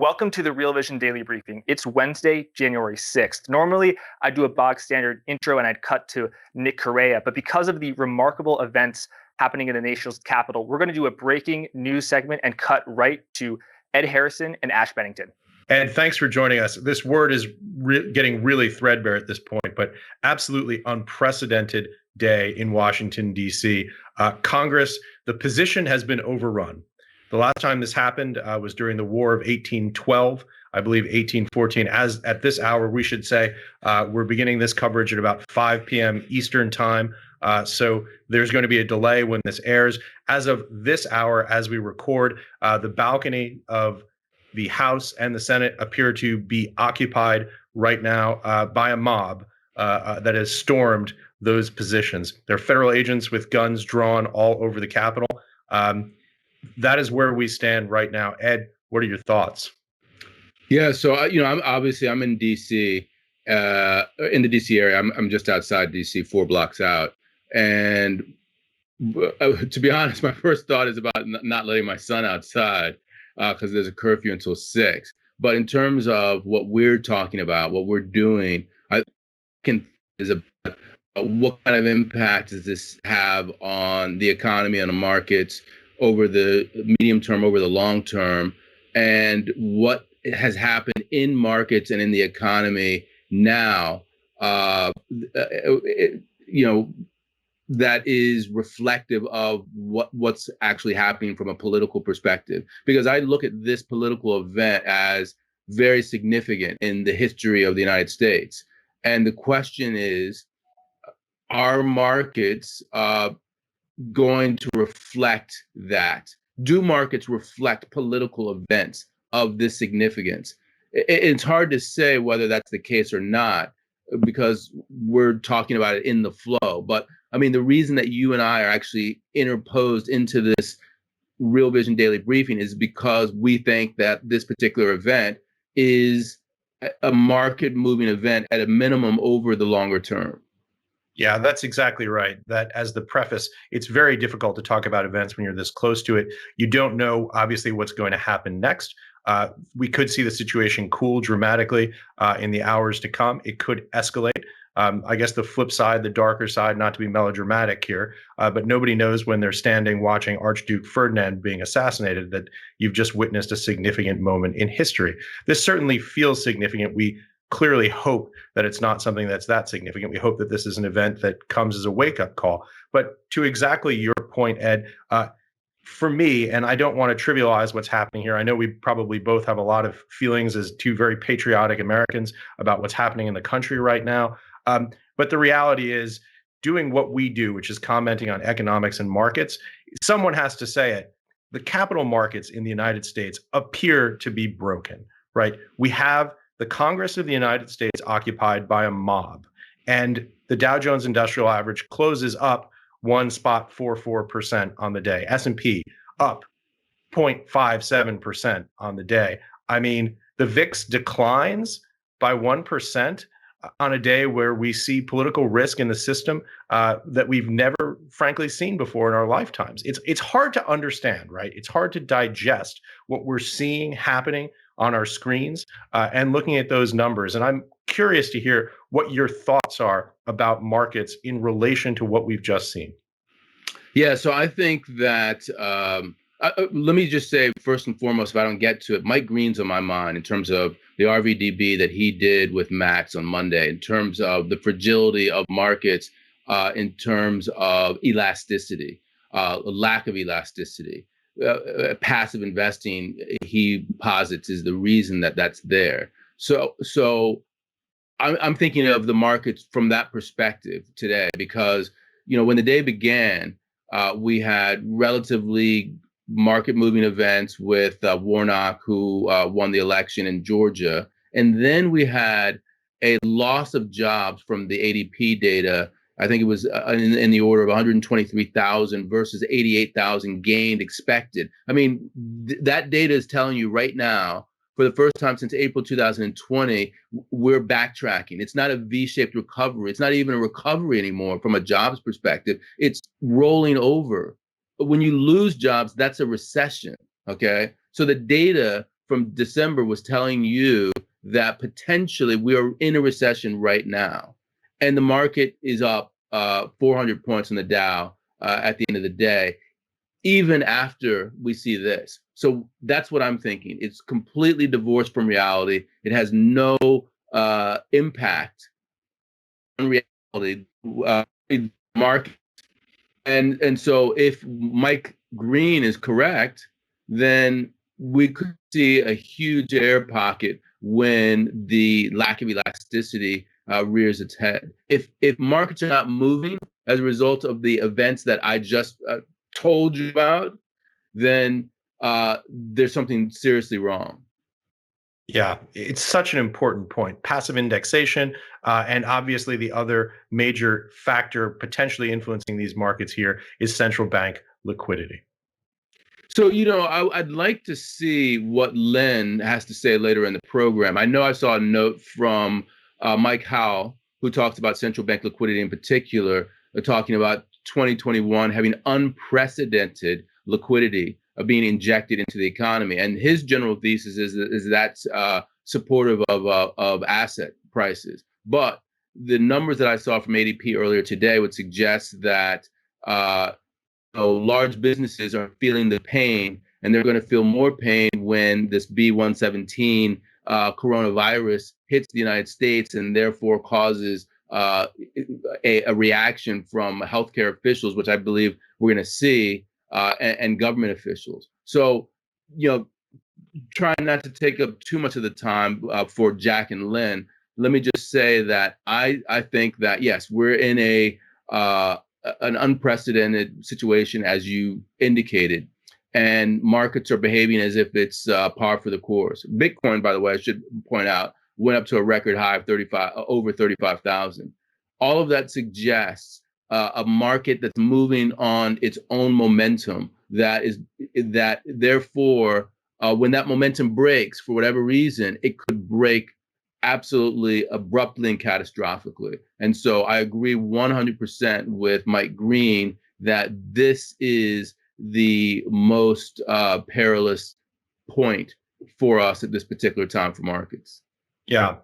Welcome to the Real Vision Daily Briefing. It's Wednesday, January 6th. Normally, I'd do a bog standard intro and I'd cut to Nick Correa, but because of the remarkable events happening in the nation's capital, we're going to do a breaking news segment and cut right to Ed Harrison and Ash Bennington. Ed, thanks for joining us. This word is getting really threadbare at this point, but absolutely unprecedented day in Washington, D.C. Congress, the position has been overrun. The last time this happened was during the War of 1812, I believe 1814. As at this hour, we should say, we're beginning this coverage at about 5 p.m. Eastern time. So there's going to be a delay when this airs. As of this hour, as we record, the balcony of the House and the Senate appear to be occupied right now by a mob that has stormed those positions. There are federal agents with guns drawn all over the Capitol. That is where we stand right now. Ed, what are your thoughts? Yeah, so I'm in DC, in the DC area. I'm just outside DC, 4 blocks out. And to be honest, my first thought is about not letting my son outside because there's a curfew until 6. But in terms of what we're talking about, what we're doing, I think is about what kind of impact does this have on the economy and the markets over the medium term, over the long term, and what has happened in markets and in the economy now, that is reflective of what's actually happening from a political perspective. Because I look at this political event as very significant in the history of the United States. And the question is, are markets going to reflect that? Do markets reflect political events of this significance? It's hard to say whether that's the case or not, because we're talking about it in the flow. But I mean, the reason that you and I are actually interposed into this Real Vision Daily Briefing is because we think that this particular event is a market moving event at a minimum over the longer term. Yeah, that's exactly right. That as the preface, it's very difficult to talk about events when you're this close to it. You don't know, obviously, what's going to happen next. We could see the situation cool dramatically in the hours to come. It could escalate. I guess the flip side, the darker side, not to be melodramatic here, but nobody knows when they're standing watching Archduke Ferdinand being assassinated that you've just witnessed a significant moment in history. This certainly feels significant. We clearly hope that it's not something that's that significant. We hope that this is an event that comes as a wake-up call. But to exactly your point, Ed, for me, and I don't want to trivialize what's happening here. I know we probably both have a lot of feelings as two very patriotic Americans about what's happening in the country right now. But the reality is, doing what we do, which is commenting on economics and markets, someone has to say it. The capital markets in the United States appear to be broken, right? We have the Congress of the United States occupied by a mob, and the Dow Jones Industrial Average closes up 1.44% on the day. S&P up 0.57% on the day. I mean, the VIX declines by 1% on a day where we see political risk in the system that we've never, frankly, seen before in our lifetimes. It's hard to understand, right? It's hard to digest what we're seeing happening on our screens and looking at those numbers. And I'm curious to hear what your thoughts are about markets in relation to what we've just seen. Yeah, so I think that, let me just say, first and foremost, if I don't get to it, Mike Green's on my mind in terms of the RVDB that he did with Max on Monday, in terms of the fragility of markets, in terms of elasticity, lack of elasticity. Passive investing, he posits, is the reason that that's there. So I'm thinking of the markets from that perspective today, because when the day began, we had relatively market-moving events with Warnock, who won the election in Georgia, and then we had a loss of jobs from the ADP data. I think it was in the order of 123,000 versus 88,000 gained expected. I mean, that data is telling you right now, for the first time since April 2020, we're backtracking. It's not a V-shaped recovery. It's not even a recovery anymore from a jobs perspective. It's rolling over. But when you lose jobs, that's a recession, okay? So the data from December was telling you that potentially we are in a recession right now, and the market is up 400 points in the Dow at the end of the day, even after we see this. So that's what I'm thinking. It's completely divorced from reality. It has no impact on reality, market. And so if Mike Green is correct, then we could see a huge air pocket when the lack of elasticity rears its head. If markets are not moving as a result of the events that I just told you about, then there's something seriously wrong. Yeah, it's such an important point. Passive indexation, and obviously the other major factor potentially influencing these markets here is central bank liquidity. So, I'd like to see what Lyn has to say later in the program. I know I saw a note from Mike Howell, who talks about central bank liquidity in particular, talking about 2021 having unprecedented liquidity being injected into the economy. And his general thesis is that's supportive of asset prices. But the numbers that I saw from ADP earlier today would suggest that large businesses are feeling the pain, and they're going to feel more pain when this B117 coronavirus hits the United States and therefore causes a reaction from healthcare officials, which I believe we're going to see, and government officials. So, trying not to take up too much of the time for Jack and Lyn, let me just say that I think that, yes, we're in an unprecedented situation, as you indicated, and markets are behaving as if it's par for the course. Bitcoin, by the way, I should point out, went up to a record high of over 35,000. All of that suggests a market that's moving on its own momentum. That therefore, when that momentum breaks for whatever reason, it could break absolutely abruptly and catastrophically. And so I agree 100% with Mike Green that this is the most perilous point for us at this particular time for markets. Yeah.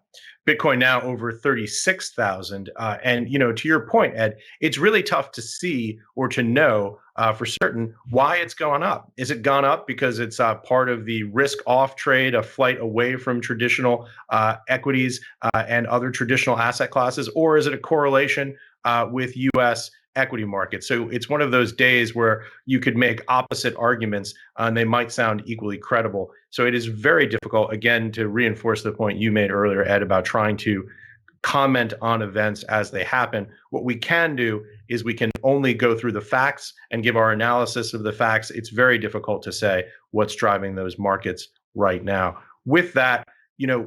Bitcoin now over 36,000. And, to your point, Ed, it's really tough to see or to know for certain why it's gone up. Is it gone up because it's part of the risk off trade, a flight away from traditional equities and other traditional asset classes? Or is it a correlation with U.S. equity markets? So it's one of those days where you could make opposite arguments and they might sound equally credible. So it is very difficult, again, to reinforce the point you made earlier, Ed, about trying to comment on events as they happen. What we can do is we can only go through the facts and give our analysis of the facts. It's very difficult to say what's driving those markets right now. With that,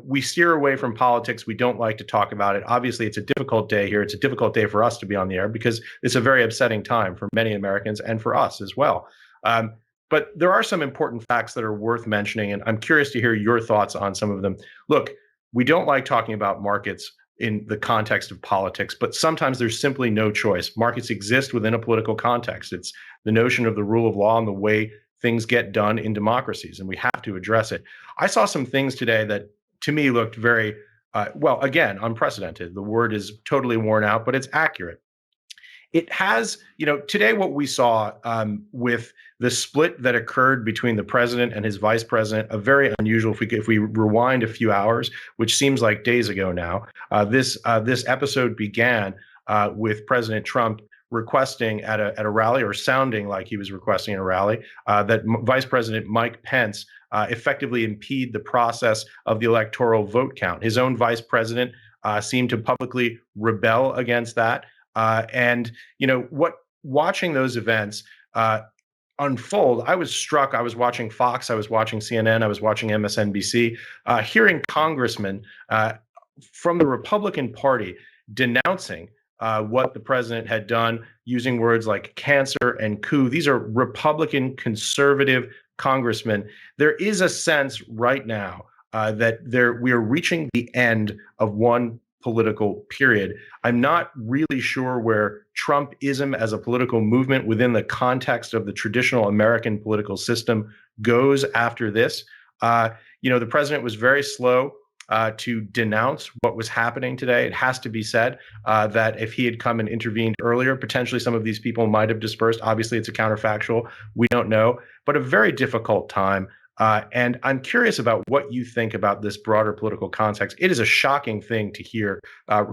we steer away from politics. We don't like to talk about it. Obviously, it's a difficult day here. It's a difficult day for us to be on the air because it's a very upsetting time for many Americans and for us as well. But there are some important facts that are worth mentioning, and I'm curious to hear your thoughts on some of them. Look, we don't like talking about markets in the context of politics, but sometimes there's simply no choice. Markets exist within a political context. It's the notion of the rule of law and the way things get done in democracies, and we have to address it. I saw some things today that to me looked very, again, unprecedented. The word is totally worn out, but it's accurate. It has, today what we saw with the split that occurred between the president and his vice president, a very unusual, if we rewind a few hours, which seems like days ago now, this episode began with President Trump requesting at a rally, or sounding like he was requesting at a rally, that Vice President Mike Pence effectively impede the process of the electoral vote count. His own vice president seemed to publicly rebel against that. Watching those events unfold, I was struck. I was watching Fox, I was watching CNN, I was watching MSNBC, hearing congressmen from the Republican Party denouncing what the president had done, using words like cancer and coup. These are Republican conservative congressmen. There is a sense right now that we are reaching the end of one political period. I'm not really sure where Trumpism as a political movement within the context of the traditional American political system goes after this. The president was very slow to denounce what was happening today. It has to be said that if he had come and intervened earlier, potentially some of these people might have dispersed. Obviously, it's a counterfactual. We don't know, but a very difficult time. And I'm curious about what you think about this broader political context. It is a shocking thing to hear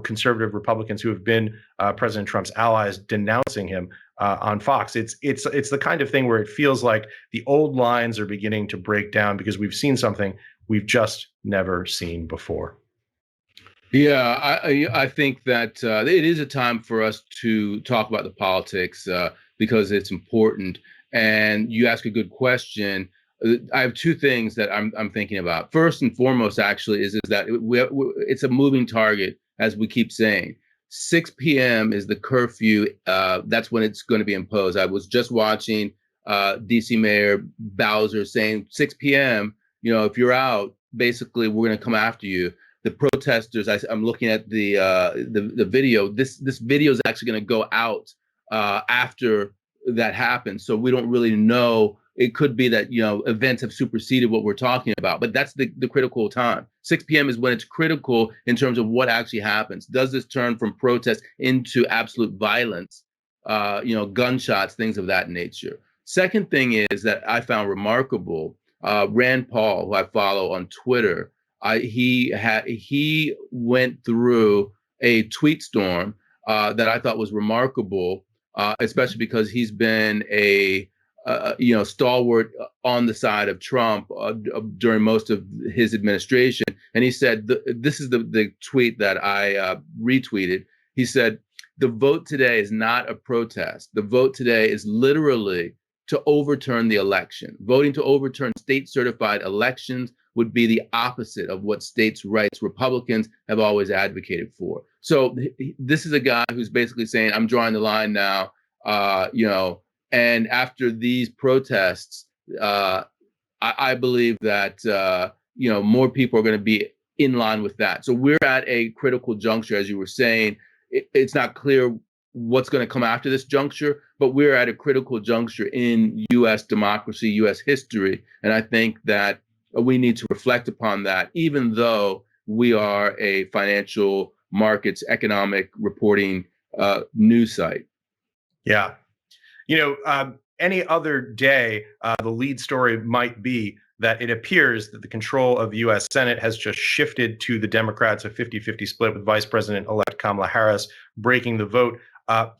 conservative Republicans who have been President Trump's allies denouncing him on Fox. It's the kind of thing where it feels like the old lines are beginning to break down because we've seen something we've just never seen before. Yeah, I think that it is a time for us to talk about the politics because it's important. And you ask a good question. I have two things that I'm thinking about. First and foremost, actually, is that it's a moving target, as we keep saying. 6 p.m. is the curfew. That's when it's going to be imposed. I was just watching D.C. Mayor Bowser saying 6 p.m. If you're out, basically we're going to come after you. The protesters. I'm looking at the video. This video is actually going to go out after that happens, so we don't really know. It could be that events have superseded what we're talking about, but that's the critical time. 6 p.m. is when it's critical in terms of what actually happens. Does this turn from protest into absolute violence? Gunshots, things of that nature. Second thing is that I found remarkable. Rand Paul, who I follow on Twitter, he went through a tweet storm that I thought was remarkable, especially because he's been a stalwart on the side of Trump during most of his administration. And he said, this is the tweet that I retweeted. He said, the vote today is not a protest. The vote today is literally to overturn the election. Voting to overturn state certified elections would be the opposite of what states' rights Republicans have always advocated for. So this is a guy who's basically saying, I'm drawing the line now, and after these protests, I believe that, more people are going to be in line with that. So we're at a critical juncture, as you were saying. It's not clear what's going to come after this juncture, but we're at a critical juncture in U.S. democracy, U.S. history. And I think that we need to reflect upon that, even though we are a financial markets economic reporting news site. Yeah. Any other day, the lead story might be that it appears that the control of the U.S. Senate has just shifted to the Democrats, a 50-50 split with Vice President-elect Kamala Harris breaking the vote.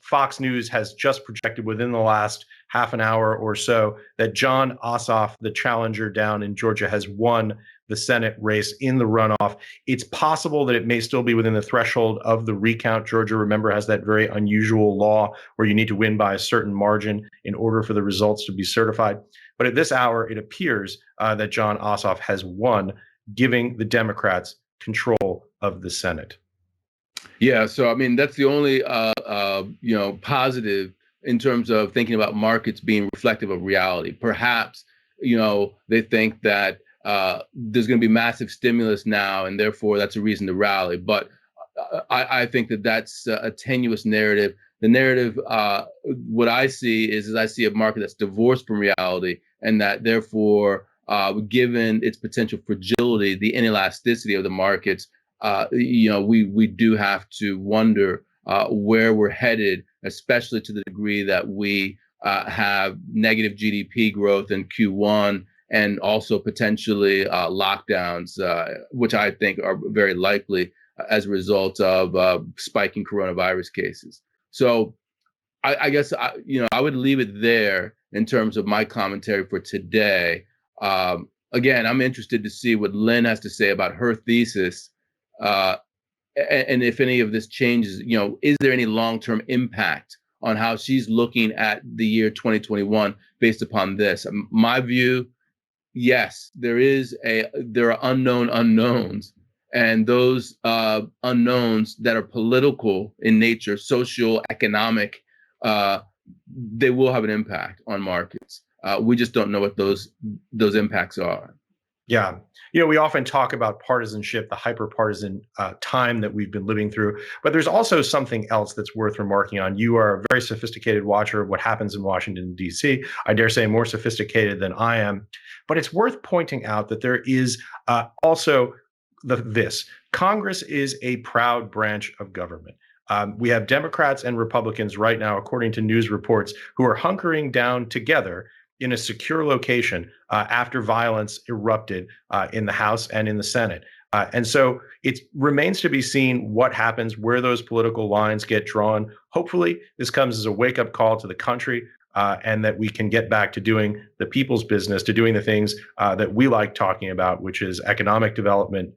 Fox News has just projected within the last half an hour or so that Jon Ossoff, the challenger down in Georgia, has won the Senate race in the runoff. It's possible that it may still be within the threshold of the recount. Georgia, remember, has that very unusual law where you need to win by a certain margin in order for the results to be certified. But at this hour, it appears that Jon Ossoff has won, giving the Democrats control of the Senate. Yeah, so I mean that's the only positive in terms of thinking about markets being reflective of reality. Perhaps they think that there's going to be massive stimulus now, and therefore that's a reason to rally. But I think that that's a tenuous narrative. The narrative, what I see is I see a market that's divorced from reality, and that therefore, given its potential fragility, the inelasticity of the markets, we do have to wonder where we're headed, especially to the degree that we have negative GDP growth in Q1 and also potentially lockdowns, which I think are very likely as a result of spiking coronavirus cases. So I guess I would leave it there in terms of my commentary for today. Again, I'm interested to see what Lyn has to say about her thesis. And if any of this changes, is there any long-term impact on how she's looking at the year 2021 based upon this? My view, yes, there are unknown unknowns, and those unknowns that are political in nature, social, economic, they will have an impact on markets. We just don't know what those impacts are. Yeah. We often talk about partisanship, the hyper-partisan time that we've been living through, but there's also something else that's worth remarking on. You are a very sophisticated watcher of what happens in Washington, D.C. I dare say more sophisticated than I am. But it's worth pointing out that there is also this. Congress is a proud branch of government. We have Democrats and Republicans right now, according to news reports, who are hunkering down together in a secure location after violence erupted in the House and in the Senate. And so it remains to be seen what happens, where those political lines get drawn. Hopefully, this comes as a wake up call to the country and that we can get back to doing the people's business, to doing the things that we like talking about, which is economic development,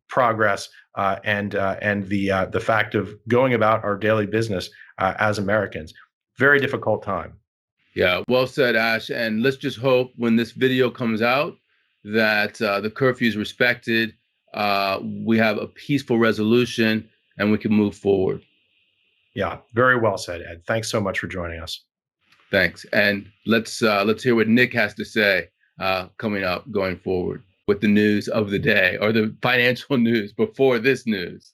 progress, and the fact of going about our daily business as Americans. Very difficult time. Yeah, well said, Ash. And let's just hope when this video comes out that the curfew is respected, we have a peaceful resolution, and we can move forward. Yeah, very well said, Ed. Thanks so much for joining us. Thanks. And let's hear what Nick has to say coming up going forward with the news of the day, or the financial news before this news.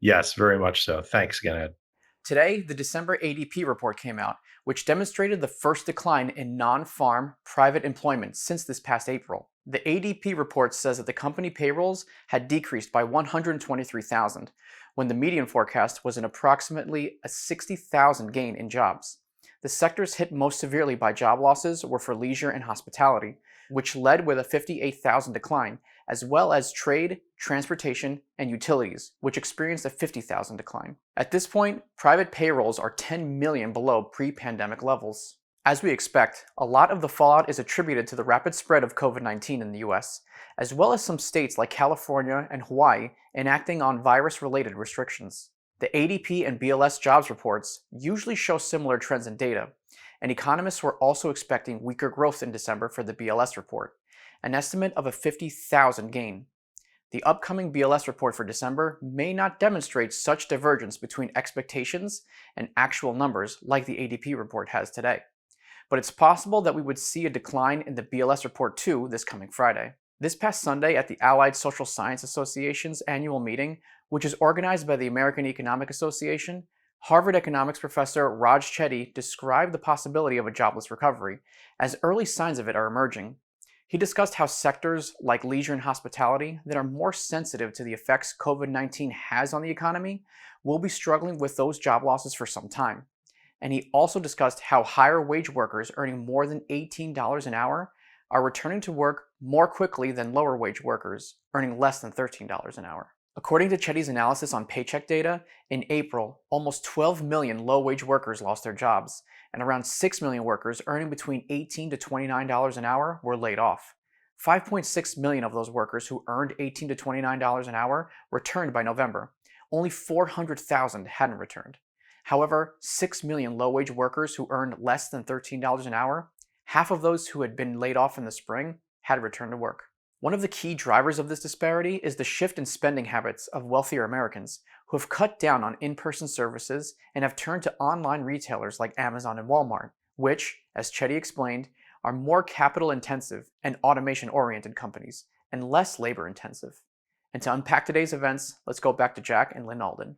Yes, very much so. Thanks again, Ed. Today, the December ADP report came out, which demonstrated the first decline in non-farm private employment since this past April. The ADP report says that the company payrolls had decreased by 123,000, when the median forecast was an approximately a 60,000 gain in jobs. The sectors hit most severely by job losses were for leisure and hospitality, which led with a 58,000 decline, as well as trade, transportation, and utilities, which experienced a 50,000 decline. At this point, private payrolls are 10 million below pre-pandemic levels. As we expect, a lot of the fallout is attributed to the rapid spread of COVID-19 in the US, as well as some states like California and Hawaii enacting on virus-related restrictions. The ADP and BLS jobs reports usually show similar trends in data, and economists were also expecting weaker growth in December for the BLS report, an estimate of a 50,000 gain. The upcoming BLS report for December may not demonstrate such divergence between expectations and actual numbers like the ADP report has today, but it's possible that we would see a decline in the BLS report too this coming Friday. This past Sunday at the Allied Social Science Association's annual meeting, which is organized by the American Economic Association, Harvard economics professor Raj Chetty described the possibility of a jobless recovery, as early signs of it are emerging. He discussed how sectors like leisure and hospitality that are more sensitive to the effects COVID-19 has on the economy will be struggling with those job losses for some time. And he also discussed how higher wage workers earning more than $18 an hour are returning to work more quickly than lower wage workers earning less than $13 an hour. According to Chetty's analysis on paycheck data, in April, almost 12 million low-wage workers lost their jobs, and around 6 million workers earning between $18 to $29 an hour were laid off. 5.6 million of those workers who earned $18 to $29 an hour returned by November. Only 400,000 hadn't returned. However, 6 million low-wage workers who earned less than $13 an hour, half of those who had been laid off in the spring, had returned to work. One of the key drivers of this disparity is the shift in spending habits of wealthier Americans who have cut down on in-person services and have turned to online retailers like Amazon and Walmart, which, as Chetty explained, are more capital-intensive and automation-oriented companies and less labor-intensive. And to unpack today's events, let's go back to Jack and Lyn Alden.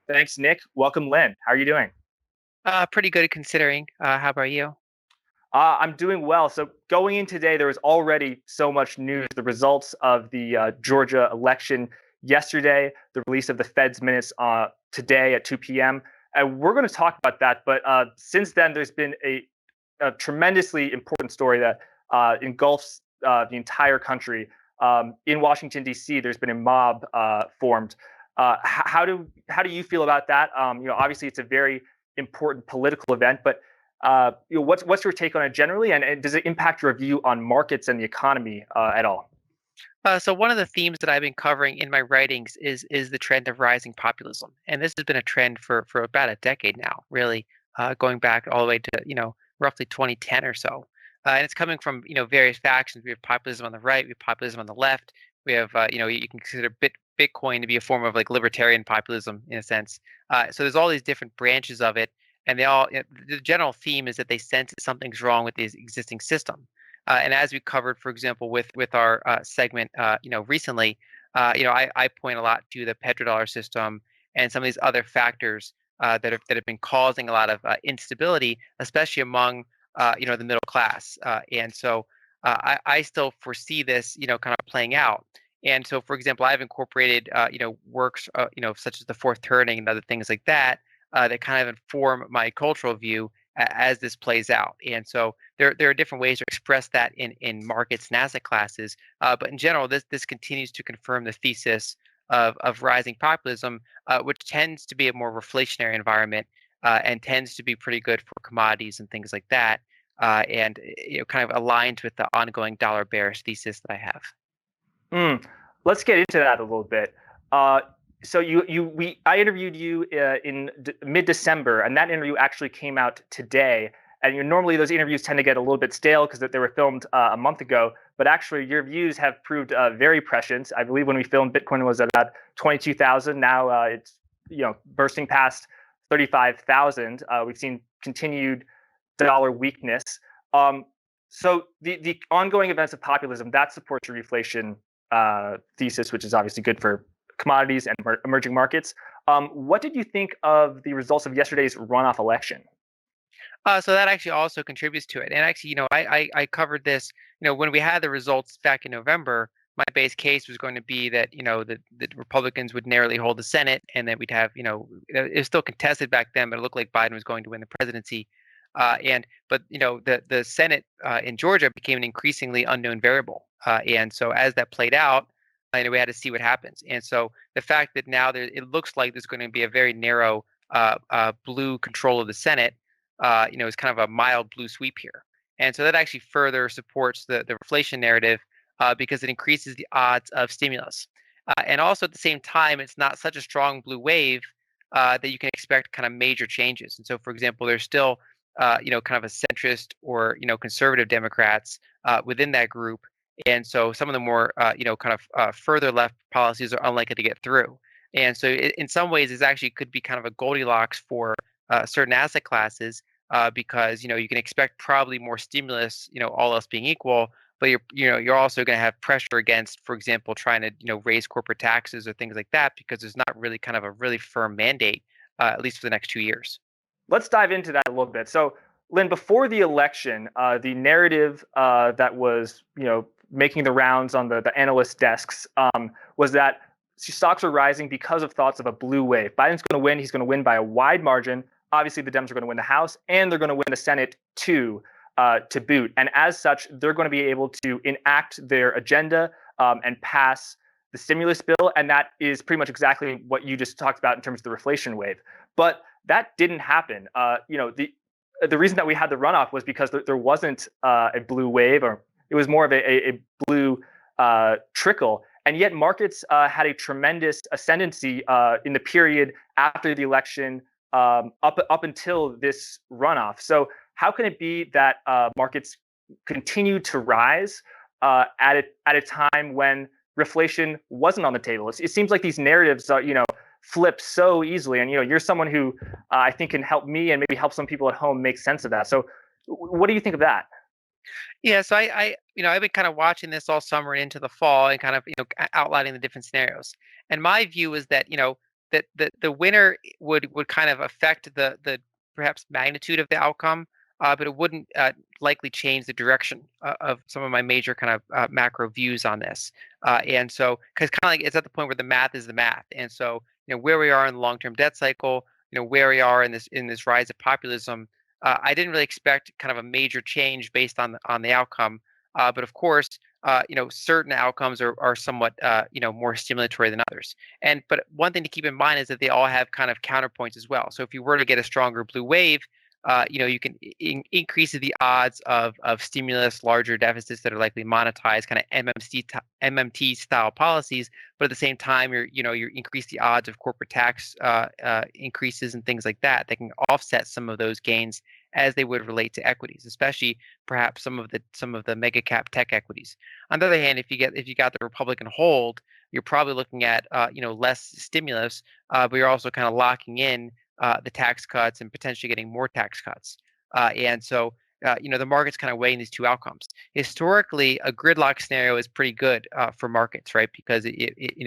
Thanks, Nick. Welcome, Lyn. How are you doing? Pretty good considering. How about you? I'm doing well. So going in today, there was already so much news. The results of the Georgia election yesterday, the release of the Fed's minutes today at 2 p.m. And we're going to talk about that. But since then, there's been a tremendously important story that engulfs the entire country. In Washington, D.C., there's been a mob formed. How do you feel about that? Obviously, it's a very important political event, but what's your take on it generally, and does it impact your view on markets and the economy at all? So one of the themes that I've been covering in my writings is the trend of rising populism, and this has been a trend for about a decade now, really, going back all the way to roughly 2010 or so, and it's coming from various factions. We have populism on the right, we have populism on the left. We have you can consider Bitcoin to be a form of like libertarian populism in a sense. So there's all these different branches of it. And they all, the general theme is that they sense that something's wrong with the existing system. And as we covered, for example, with our segment, recently, I point a lot to the petrodollar system and some of these other factors that have been causing a lot of instability, especially among the middle class. And so I still foresee this, kind of playing out. And so, for example, I've incorporated, works, such as the fourth turning and other things like that, that kind of inform my cultural view as this plays out. And so there are different ways to express that in markets and asset classes. But in general, this continues to confirm the thesis of rising populism, which tends to be a more reflationary environment and tends to be pretty good for commodities and things like that. And kind of aligned with the ongoing dollar bearish thesis that I have. Let's get into that a little bit. So I interviewed you in mid-December, and that interview actually came out today. And normally those interviews tend to get a little bit stale because they were filmed a month ago. But actually, your views have proved very prescient. I believe when we filmed, Bitcoin was at about 22,000. Now it's bursting past 35,000. We've seen continued dollar weakness. So the ongoing events of populism that supports your reflation thesis, which is obviously good for commodities and emerging markets. What did you think of the results of yesterday's runoff election? So that actually also contributes to it. And actually, I covered this, when we had the results back in November, my base case was going to be that, the Republicans would narrowly hold the Senate and that we'd have, it was still contested back then, but it looked like Biden was going to win the presidency. But the Senate in Georgia became an increasingly unknown variable. And so as that played out, we had to see what happens. And so the fact that now it looks like there's going to be a very narrow blue control of the Senate, is kind of a mild blue sweep here. And so that actually further supports the reflation narrative because it increases the odds of stimulus. And also at the same time, it's not such a strong blue wave that you can expect kind of major changes. And so, for example, there's still, kind of a centrist or, conservative Democrats within that group. And so some of the more, kind of further left policies are unlikely to get through. And so in some ways, it actually could be kind of a Goldilocks for certain asset classes because you can expect probably more stimulus, all else being equal, but you're also going to have pressure against, for example, trying to raise corporate taxes or things like that because there's not really kind of a really firm mandate, at least for the next 2 years. Let's dive into that a little bit. So, Lyn, before the election, the narrative that was making the rounds on the analyst desks was that stocks are rising because of thoughts of a blue wave. Biden's going to win. He's going to win by a wide margin. Obviously, the Dems are going to win the House, and they're going to win the Senate too, to boot. And as such, they're going to be able to enact their agenda and pass the stimulus bill. And that is pretty much exactly what you just talked about in terms of the reflation wave. But that didn't happen. The reason that we had the runoff was because there wasn't a blue wave, or it was more of a blue trickle. And yet markets had a tremendous ascendancy in the period after the election up until this runoff. So how can it be that markets continue to rise at a time when reflation wasn't on the table? It seems like these narratives flip so easily. And you're someone who I think can help me and maybe help some people at home make sense of that. So what do you think of that? Yeah, so I've been kind of watching this all summer and into the fall and kind of outlining the different scenarios. And my view is that that the winner would kind of affect the perhaps magnitude of the outcome, but it wouldn't likely change the direction of some of my major kind of macro views on this. And so, because kind of like it's at the point where the math is the math, and so where we are in the long-term debt cycle, where we are in this rise of populism. I didn't really expect kind of a major change based on the outcome, but of course, certain outcomes are somewhat more stimulatory than others. But one thing to keep in mind is that they all have kind of counterpoints as well. So if you were to get a stronger blue wave, you can increase the odds of stimulus, larger deficits that are likely monetized, kind of MMT style policies. But at the same time, you increase the odds of corporate tax increases and things like that that can offset some of those gains as they would relate to equities, especially perhaps some of the mega cap tech equities. On the other hand, if you got the Republican hold, you're probably looking at less stimulus, but you're also kind of locking in the tax cuts and potentially getting more tax cuts. And so the market's kind of weighing these two outcomes. Historically, a gridlock scenario is pretty good for markets, right? Because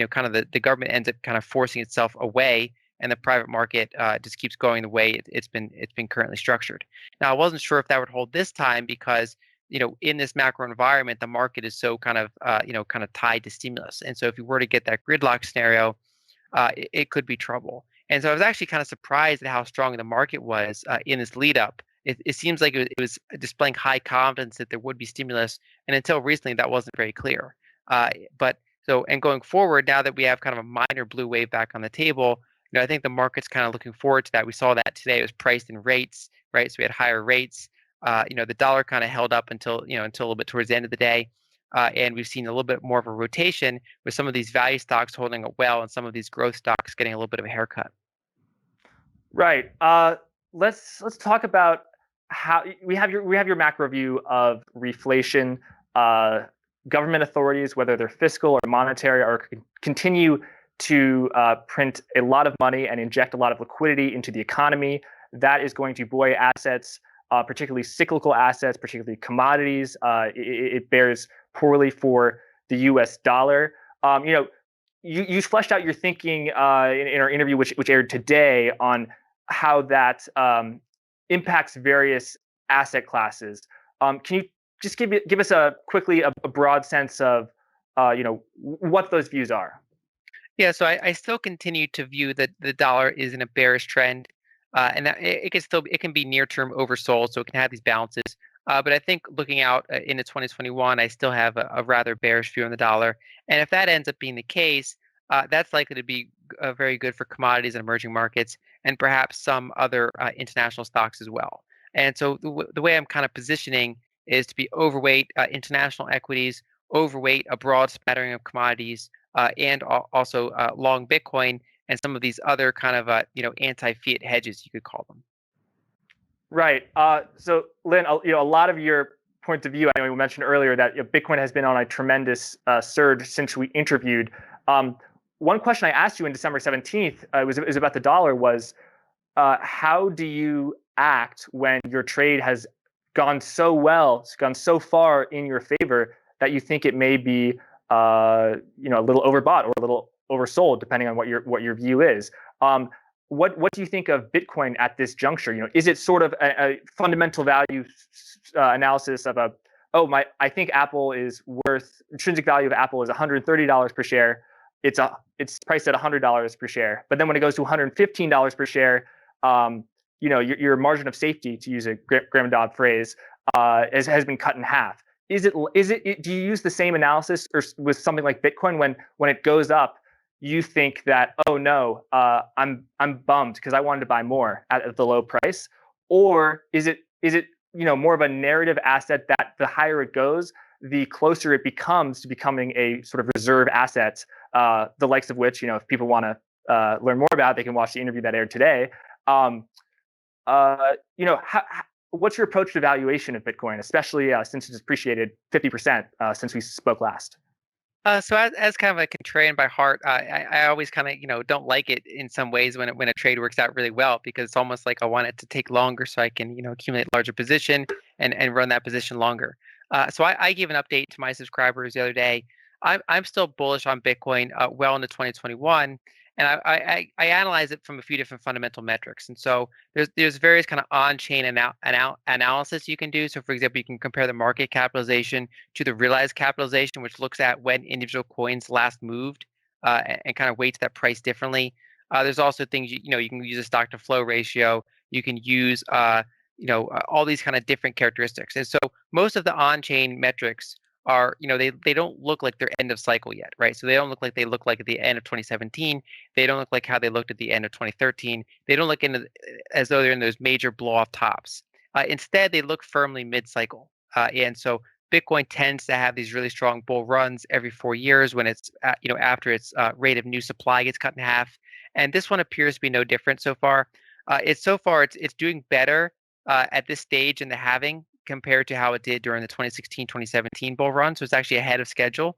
kind of the government ends up kind of forcing itself away, and the private market just keeps going the way it's been currently structured. Now, I wasn't sure if that would hold this time because in this macro environment, the market is so kind of kind of tied to stimulus, and so if you were to get that gridlock scenario, it could be trouble. And so I was actually kind of surprised at how strong the market was in this lead up. It seems like it was displaying high confidence that there would be stimulus, and until recently, that wasn't very clear. But so, and going forward, now that we have kind of a minor blue wave back on the table, I think the market's kind of looking forward to that. We saw that today; it was priced in rates, right? So we had higher rates. The dollar kind of held up until a little bit towards the end of the day. And we've seen a little bit more of a rotation with some of these value stocks holding up well and some of these growth stocks getting a little bit of a haircut. Right. Let's talk about how we have your macro view of reflation. Government authorities, whether they're fiscal or monetary, are continue to print a lot of money and inject a lot of liquidity into the economy. That is going to buoy assets, particularly cyclical assets, particularly commodities. It bears poorly for the U.S. dollar. You fleshed out your thinking in our interview, which aired today, on how that impacts various asset classes. Can you just give us quickly a broad sense of what those views are? Yeah, so I still continue to view that the dollar is in a bearish trend, and that it can be near term oversold, so it can have these bounces. But I think looking out into 2021, I still have a rather bearish view on the dollar. And if that ends up being the case, that's likely to be very good for commodities and emerging markets, and perhaps some other international stocks as well. And so the way I'm kind of positioning is to be overweight international equities, overweight a broad smattering of commodities, and also long Bitcoin and some of these other kind of anti-fiat hedges, you could call them. Right. So, Lyn, a lot of your points of view, I know you mentioned earlier that Bitcoin has been on a tremendous surge since we interviewed. One question I asked you in December 17th was about the dollar was, how do you act when your trade has gone so well, it's gone so far in your favor that you think it may be a little overbought or a little oversold, depending on what your view is. What do you think of Bitcoin at this juncture? Is it sort of a fundamental value analysis of I think Apple is worth, intrinsic value of Apple is $130 per share. It's priced at $100 per share. But then when it goes to $115 per share, your margin of safety, to use a Graham-Dodd phrase, has been cut in half. Do you use the same analysis or with something like Bitcoin when it goes up? You think that, oh no, I'm bummed because I wanted to buy more at the low price, or is it more of a narrative asset that the higher it goes, the closer it becomes to becoming a sort of reserve asset, the likes of which, if people want to learn more about, they can watch the interview that aired today. What's your approach to valuation of Bitcoin, especially since it's appreciated 50% since we spoke last? So as kind of a contrarian by heart, I always kind of don't like it in some ways when a trade works out really well, because it's almost like I want it to take longer so I can accumulate larger position and run that position longer. So I gave an update to my subscribers the other day. I'm still bullish on Bitcoin well into 2021, and I analyze it from a few different fundamental metrics. And so there's various kind of on-chain analysis you can do. So for example, you can compare the market capitalization to the realized capitalization, which looks at when individual coins last moved and kind of weights that price differently. There's also things you can use a stock to flow ratio. You can use all these kind of different characteristics. And so most of the on-chain metrics are, they don't look like they're end of cycle yet, right? So they don't look like at the end of 2017. They don't look like how they looked at the end of 2013. They don't look as though they're in those major blow off tops. Instead, they look firmly mid-cycle. And so Bitcoin tends to have these really strong bull runs every 4 years when it's after its rate of new supply gets cut in half. And this one appears to be no different so far. It's doing better at this stage in the halving compared to how it did during the 2016-2017 bull run. So it's actually ahead of schedule.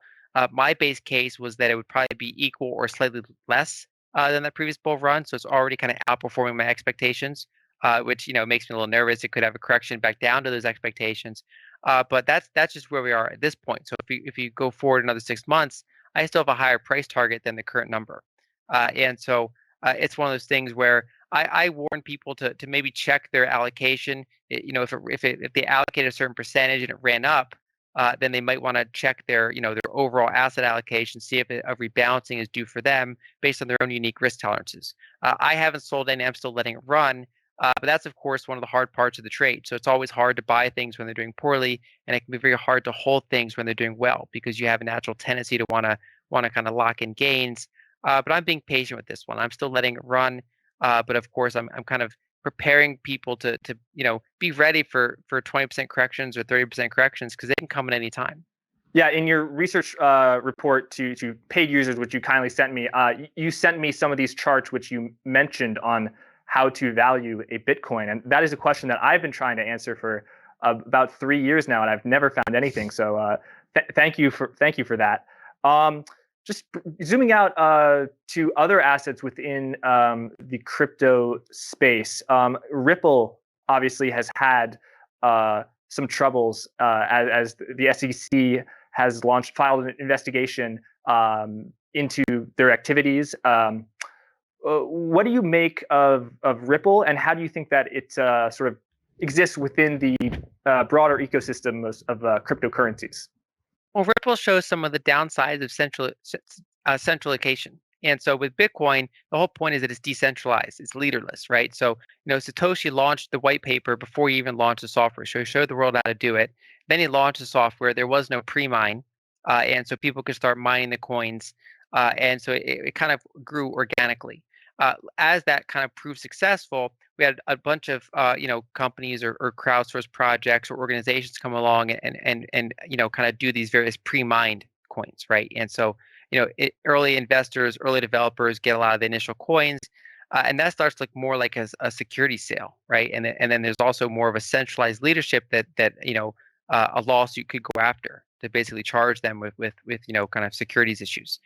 My base case was that it would probably be equal or slightly less than the previous bull run. So it's already kind of outperforming my expectations. which makes me a little nervous. It could have a correction back down to those expectations. But that's just where we are at this point. So if you go forward another 6 months, I still have a higher price target than the current number. And so it's one of those things where I warn people to maybe check their allocation. If they allocate a certain percentage and it ran up, then they might want to check their overall asset allocation, see if a rebalancing is due for them based on their own unique risk tolerances. I haven't sold any. I'm still letting it run. But that's, of course, one of the hard parts of the trade. So it's always hard to buy things when they're doing poorly, and it can be very hard to hold things when they're doing well because you have a natural tendency to want to kind of lock in gains. But I'm being patient with this one. I'm still letting it run. But of course, I'm kind of preparing people to be ready for 20% corrections or 30% corrections because they can come at any time. Yeah, in your research report to paid users, which you kindly sent me, you sent me some of these charts which you mentioned on how to value a Bitcoin, and that is a question that I've been trying to answer for about 3 years now, and I've never found anything. So thank you for that. Just zooming out to other assets within the crypto space, Ripple obviously has had some troubles as the SEC has filed an investigation into their activities. What do you make of Ripple, and how do you think that it sort of exists within the broader ecosystem of cryptocurrencies? Well, Ripple shows some of the downsides of centralization. And so with Bitcoin, the whole point is that it's decentralized, it's leaderless, right? So, Satoshi launched the white paper before he even launched the software. So he showed the world how to do it. Then he launched the software. There was no pre-mine. And so people could start mining the coins. And so it kind of grew organically. As that kind of proved successful, we had a bunch of companies or crowdsourced projects or organizations come along and kind of do these various pre-mined coins, right? And so early investors, early developers get a lot of the initial coins, and that starts to look more like a security sale, right? And then there's also more of a centralized leadership that a lawsuit could go after to basically charge them with kind of securities issues,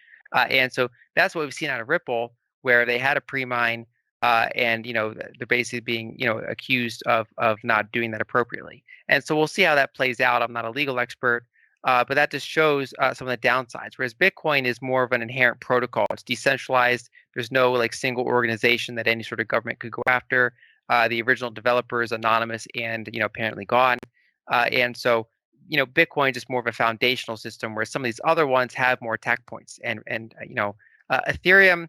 and so that's what we've seen out of Ripple, where they had a pre-mine, and they're basically being accused of not doing that appropriately. And so we'll see how that plays out. I'm not a legal expert. But that just shows some of the downsides. Whereas Bitcoin is more of an inherent protocol. It's decentralized. There's no single organization that any sort of government could go after. The original developer is anonymous and apparently gone. And so Bitcoin is just more of a foundational system, where some of these other ones have more attack points. And Ethereum,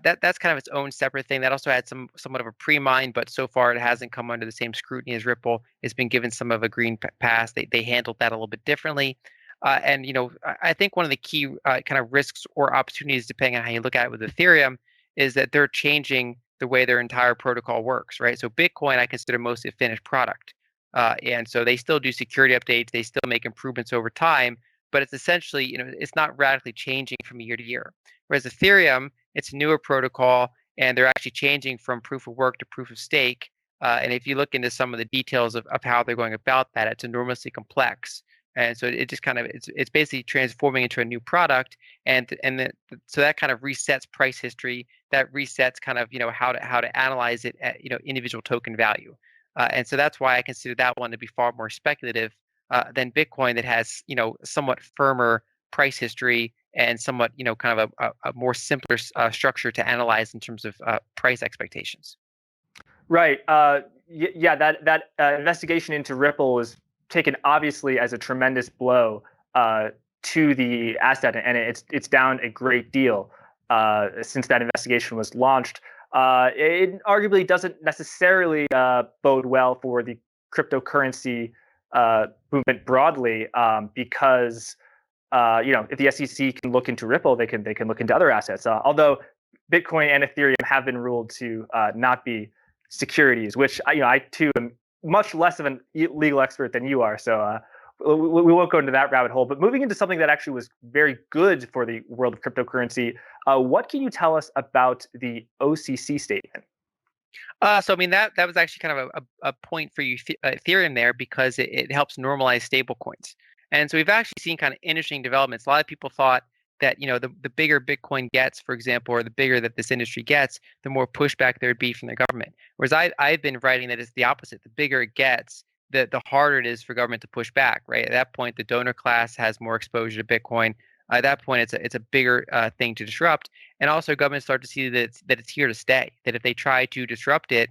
that's kind of its own separate thing. That also had somewhat of a pre-mine, but so far it hasn't come under the same scrutiny as Ripple. It's been given some of a green pass. They handled that a little bit differently. And I think one of the key kind of risks or opportunities, depending on how you look at it with Ethereum, is that they're changing the way their entire protocol works, right? So Bitcoin, I consider mostly a finished product. And so they still do security updates. They still make improvements over time, but it's essentially, it's not radically changing from year to year. Whereas Ethereum, it's a newer protocol, and they're actually changing from proof of work to proof of stake. And if you look into some of the details of how they're going about that, it's enormously complex. And so it just kind of it's basically transforming into a new product, and so that kind of resets price history. That resets kind of how to analyze it at individual token value. And so that's why I consider that one to be far more speculative than Bitcoin, that has somewhat firmer price history and somewhat kind of a more simpler structure to analyze in terms of price expectations. Right. Yeah. That investigation into Ripple was taken obviously as a tremendous blow to the asset, and it's down a great deal since that investigation was launched. It arguably doesn't necessarily bode well for the cryptocurrency movement broadly, because if the SEC can look into Ripple, they can look into other assets. Although Bitcoin and Ethereum have been ruled to not be securities, which I too am much less of a legal expert than you are. So we won't go into that rabbit hole. But moving into something that actually was very good for the world of cryptocurrency, what can you tell us about the OCC statement? So I mean that was actually kind of a point for you, Ethereum, there, because it helps normalize stablecoins. And so we've actually seen kind of interesting developments. A lot of people thought that the bigger Bitcoin gets, for example, or the bigger that this industry gets, the more pushback there would be from the government. Whereas I've been writing that it's the opposite. The bigger it gets, the harder it is for government to push back. Right at that point, the donor class has more exposure to Bitcoin. At that point, it's a bigger thing to disrupt, and also governments start to see that it's here to stay. That if they try to disrupt it,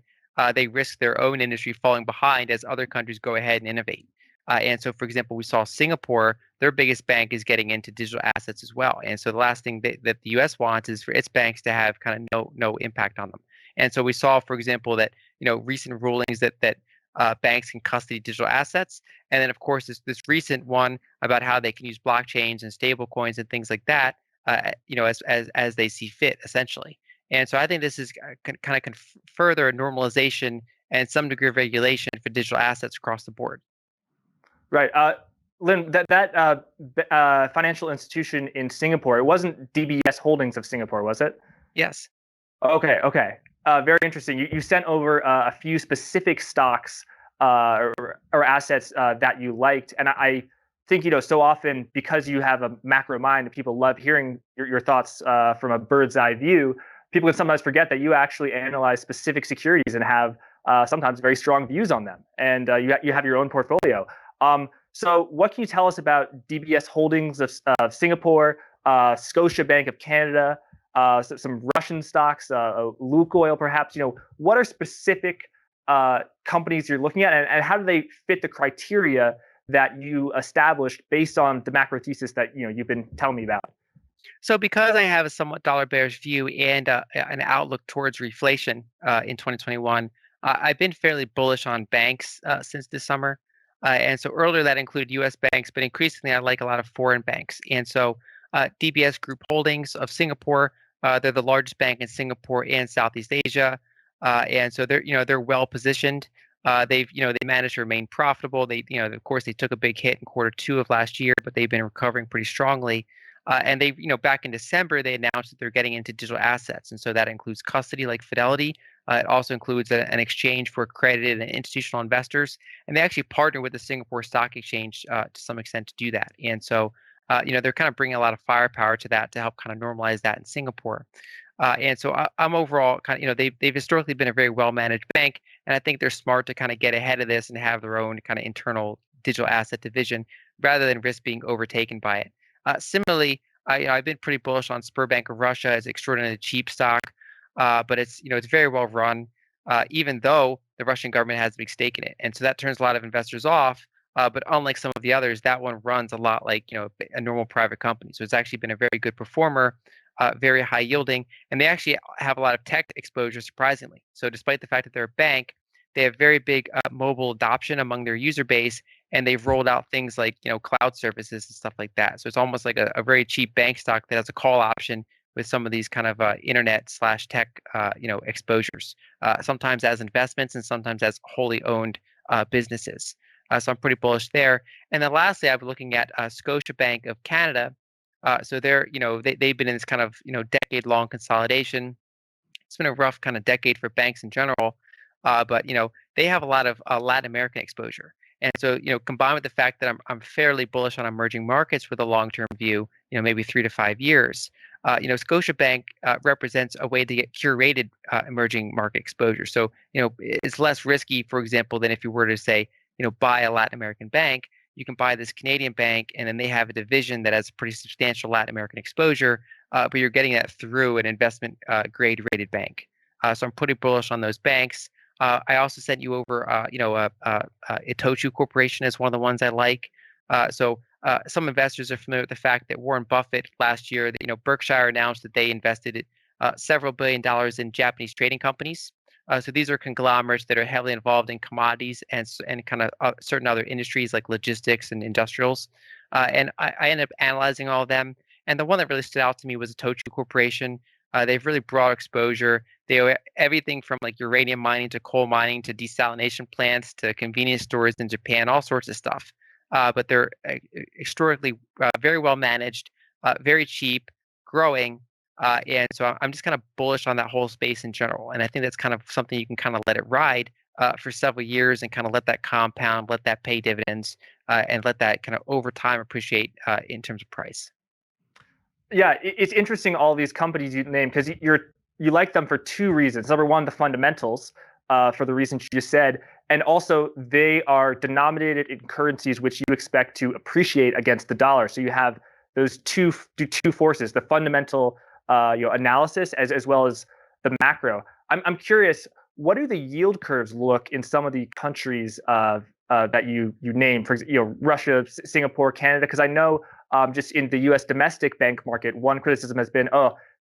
they risk their own industry falling behind as other countries go ahead and innovate. And so, for example, we saw Singapore, their biggest bank is getting into digital assets as well. And so the last thing that the U.S. wants is for its banks to have kind of no impact on them. And so we saw, for example, that recent rulings that banks can custody digital assets, and then of course this recent one about how they can use blockchains and stable coins and things like that, as they see fit, essentially. And so I think this is kind of further normalization and some degree of regulation for digital assets across the board. Right. Lyn, that financial institution in Singapore, it wasn't DBS Holdings of Singapore, was it? Yes. Okay. Very interesting. You sent over a few specific stocks or assets that you liked, and I think so often, because you have a macro mind, people love hearing your thoughts from a bird's eye view. People can sometimes forget that you actually analyze specific securities and have sometimes very strong views on them, and you have your own portfolio. So what can you tell us about DBS Holdings of Singapore, Scotiabank of Canada, some Russian stocks, Lukoil perhaps? What are specific companies you're looking at, and how do they fit the criteria that you established based on the macro thesis that you've been telling me about? So because I have a somewhat dollar bearish view and an outlook towards reflation in 2021, I've been fairly bullish on banks since this summer. And so earlier that included U.S. banks, but increasingly I like a lot of foreign banks. And so DBS Group Holdings of Singapore, they're the largest bank in Singapore and Southeast Asia. And so they're well positioned. They managed to remain profitable. Of course they took a big hit in Q2 of last year, but they've been recovering pretty strongly. And they, back in December, they announced that they're getting into digital assets. And so that includes custody like Fidelity. It also includes an exchange for accredited and institutional investors. And they actually partner with the Singapore Stock Exchange to some extent to do that. And so, they're kind of bringing a lot of firepower to that to help kind of normalize that in Singapore. And so I'm overall kind of, they've historically been a very well-managed bank. And I think they're smart to kind of get ahead of this and have their own kind of internal digital asset division rather than risk being overtaken by it. Similarly, I've been pretty bullish on Sberbank of Russia as extraordinarily cheap stock, but it's very well run, even though the Russian government has a big stake in it, and so that turns a lot of investors off. But unlike some of the others, that one runs a lot like a normal private company. So it's actually been a very good performer, very high yielding, and they actually have a lot of tech exposure, surprisingly. So despite the fact that they're a bank, they have very big mobile adoption among their user base, and they've rolled out things like cloud services and stuff like that. So it's almost like a very cheap bank stock that has a call option with some of these kind of internet/tech exposures, sometimes as investments and sometimes as wholly owned businesses. So I'm pretty bullish there. And then lastly, I'm looking at Scotiabank of Canada. So they've been in this kind of decade-long consolidation. It's been a rough kind of decade for banks in general, but they have a lot of Latin American exposure. And so, combined with the fact that I'm fairly bullish on emerging markets with a long-term view, maybe 3 to 5 years, Scotiabank represents a way to get curated emerging market exposure. So, it's less risky, for example, than if you were to say, buy a Latin American bank. You can buy this Canadian bank, and then they have a division that has pretty substantial Latin American exposure, but you're getting that through an investment grade rated bank. So I'm pretty bullish on those banks. I also sent you over, Itochu Corporation is one of the ones I like. So some investors are familiar with the fact that Warren Buffett last year, Berkshire announced that they invested several $billion in Japanese trading companies. So these are conglomerates that are heavily involved in commodities and kind of certain other industries like logistics and industrials. And I ended up analyzing all of them. And the one that really stood out to me was Itochu Corporation. They've really broad exposure. They own everything from like uranium mining to coal mining to desalination plants to convenience stores in Japan, all sorts of stuff. But they're extraordinarily very well managed, very cheap, growing. And so I'm just kind of bullish on that whole space in general. And I think that's kind of something you can kind of let it ride for several years and kind of let that compound, let that pay dividends, and let that kind of over time appreciate in terms of price. Yeah, it's interesting all these companies you name because you like them for two reasons. Number one, the fundamentals, for the reasons you just said, and also they are denominated in currencies which you expect to appreciate against the dollar. So you have those two forces: the fundamental analysis as well as the macro. I'm curious, what do the yield curves look in some of the countries that you named, for Russia, Singapore, Canada? Because I know just in the U.S. domestic bank market, one criticism has been,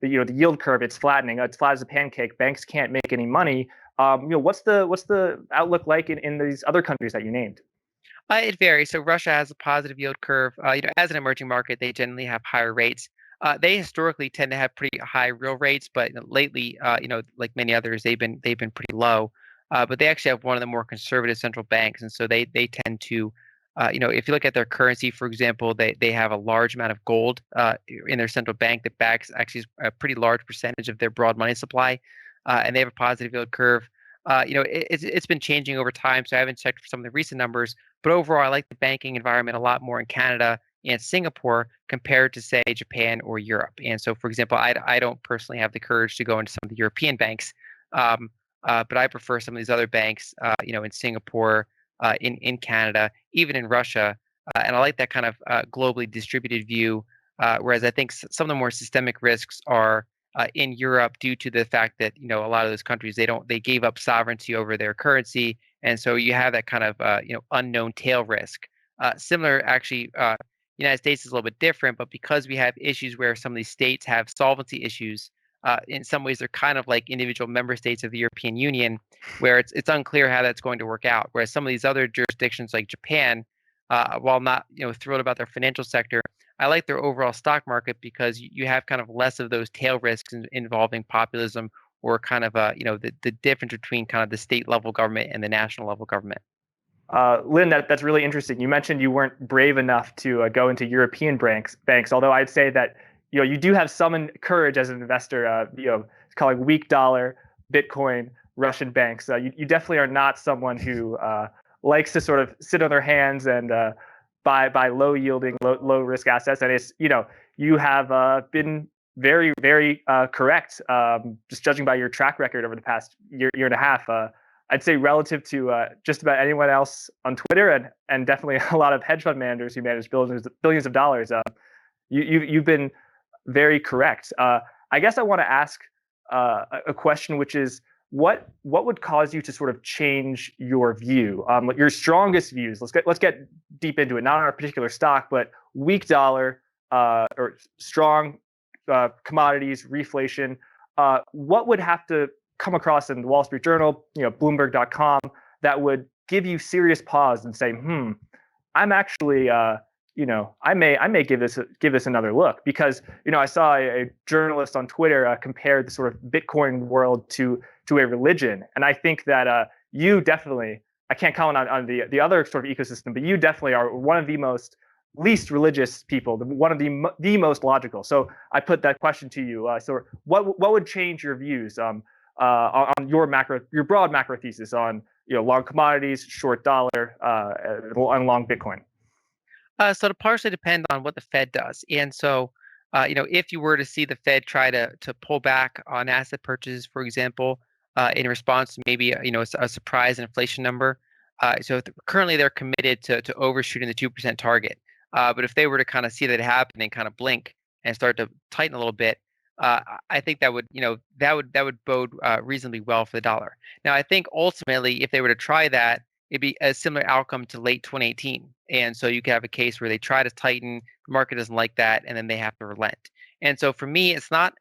the yield curve, it's flattening, it's flat as a pancake. Banks can't make any money. What's the outlook like in these other countries that you named? It varies. So Russia has a positive yield curve. As an emerging market, they generally have higher rates. They historically tend to have pretty high real rates, but lately, like many others, they've been pretty low. But they actually have one of the more conservative central banks, and so they tend to, if you look at their currency, for example, they have a large amount of gold in their central bank that backs actually a pretty large percentage of their broad money supply, and they have a positive yield curve. It's been changing over time, so I haven't checked for some of the recent numbers. But overall, I like the banking environment a lot more in Canada and Singapore compared to, say, Japan or Europe. And so, for example, I don't personally have the courage to go into some of the European banks, um, but I prefer some of these other banks, in Singapore, in Canada, even in Russia. And I like that kind of globally distributed view. Whereas I think some of the more systemic risks are in Europe due to the fact that a lot of those countries they gave up sovereignty over their currency, and so you have that kind of unknown tail risk. Similar, actually, United States is a little bit different, but because we have issues where some of these states have solvency issues, in some ways they're kind of like individual member states of the European Union, where it's unclear how that's going to work out. Whereas some of these other jurisdictions like Japan, while not thrilled about their financial sector, I like their overall stock market because you have kind of less of those tail risks involving populism or kind of the difference between kind of the state level government and the national level government. Lyn, that's really interesting. You mentioned you weren't brave enough to go into European banks. Although I'd say that you do have some courage as an investor. Calling weak dollar, Bitcoin, Russian banks. You definitely are not someone who likes to sort of sit on their hands and buy low yielding, low risk assets. And it's you have been very, very correct. Just judging by your track record over the past year and a half. I'd say relative to just about anyone else on Twitter and definitely a lot of hedge fund managers who manage billions of dollars, you've been very correct. I guess I want to ask a question, which is what would cause you to sort of change your view, your strongest views? Let's get deep into it, not on a particular stock, but weak dollar or strong commodities, reflation. What would have to come across in the Wall Street Journal, Bloomberg.com, that would give you serious pause and say, I'm actually, I may give this another look? Because I saw a journalist on Twitter compare the sort of Bitcoin world to a religion, and I think that you definitely, I can't comment on the other sort of ecosystem, but you definitely are one of the least religious people, one of the most logical. So I put that question to you. So what would change your views on your broad macro thesis on long commodities, short dollar, and long Bitcoin? So it partially depend on what the Fed does, and so if you were to see the Fed try to pull back on asset purchases, for example, in response to maybe a surprise inflation number. Currently they're committed to overshooting the 2% target. But if they were to kind of see that happen and kind of blink and start to tighten a little bit, I think that would bode reasonably well for the dollar. Now, I think ultimately, if they were to try that, it'd be a similar outcome to late 2018. And so you could have a case where they try to tighten, the market doesn't like that, and then they have to relent. And so for me, it's not.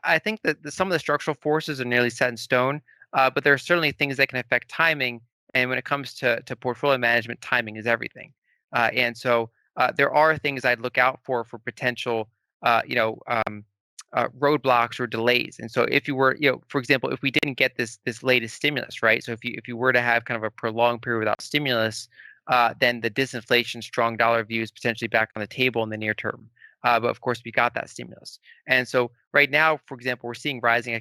I think that some of the structural forces are nearly set in stone, but there are certainly things that can affect timing. And when it comes to portfolio management, timing is everything. And so there are things I'd look out for potential, roadblocks or delays. And so if you were, for example, if we didn't get this latest stimulus, right? So if you were to have kind of a prolonged period without stimulus, then the disinflation, strong dollar view is potentially back on the table in the near term. But of course, we got that stimulus, and so right now, for example, we're seeing rising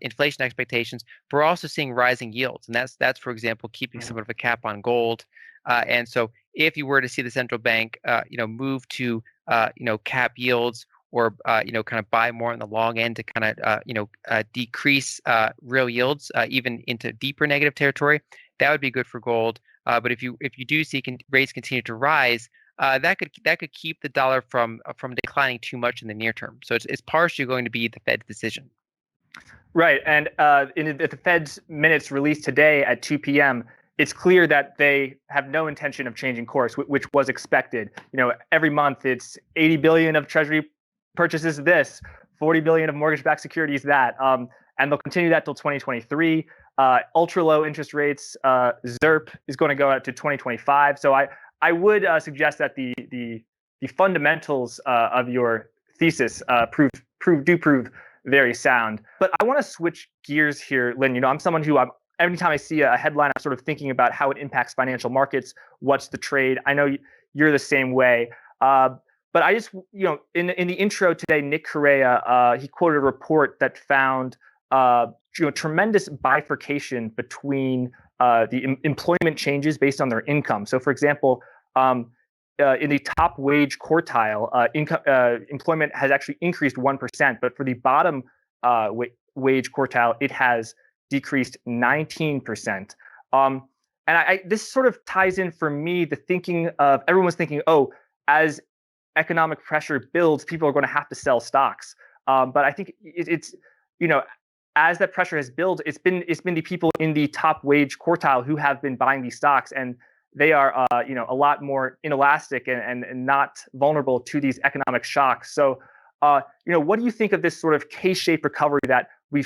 inflation expectations. But we're also seeing rising yields, and that's for example, keeping somewhat of a cap on gold. And so, if you were to see the central bank, move to cap yields kind of buy more on the long end to kind of decrease real yields even into deeper negative territory, that would be good for gold. But if you do see rates continue to rise, that could keep the dollar from declining too much in the near term. So it's partially going to be the Fed's decision. Right. And at the Fed's minutes released today at 2 p.m., it's clear that they have no intention of changing course, which was expected. Every month it's 80 billion of Treasury purchases this, 40 billion of mortgage-backed securities that, and they'll continue that till 2023. Ultra low interest rates, ZIRP is going to go out to 2025. So I would suggest that the fundamentals of your thesis prove very sound. But I want to switch gears here, Lyn. I'm someone who every time I see a headline, I'm sort of thinking about how it impacts financial markets. What's the trade? I know you're the same way. But I just, in the intro today, Nick Correa, he quoted a report that found, tremendous bifurcation between the employment changes based on their income. So, for example, in the top wage quartile, employment has actually increased 1%, but for the bottom wage quartile, it has decreased 19%. And this sort of ties in for me the thinking of everyone's thinking, oh, as economic pressure builds, people are going to have to sell stocks. But I think it's as that pressure has built, it's been the people in the top wage quartile who have been buying these stocks, and they are a lot more inelastic and not vulnerable to these economic shocks. So what do you think of this sort of K-shaped recovery that we